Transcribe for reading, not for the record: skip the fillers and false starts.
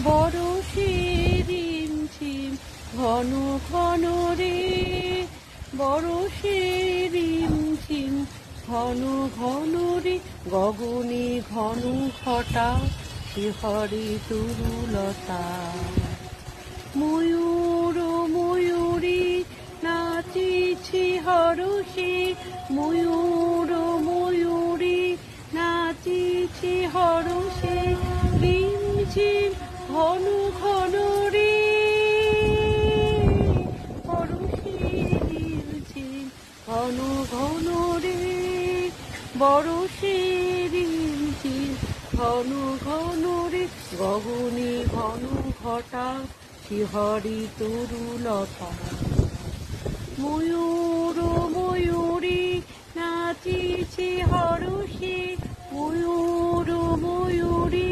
বরষে রিমঝিম ঘন ঘন রে, বরষে রিমঝিম ঘন ঘন রে, গগনে ঘন ঘটা শিহরে তরুলতা। ময়ূর ময়ূরী নাচিছে হরষে, ময়ূর ময়ূরী নাচিছে হরষে, রিমঝিম ঘন ঘন রে, হরষে রিমঝিম ঘন ঘন রে, বরষে রিমঝিম ঘন ঘন রে, গগনে ঘন ঘটা শিহরি তরুলতা। ময়ূর ময়ূরী নাচিছে হরষে, ময়ূর ময়ূরী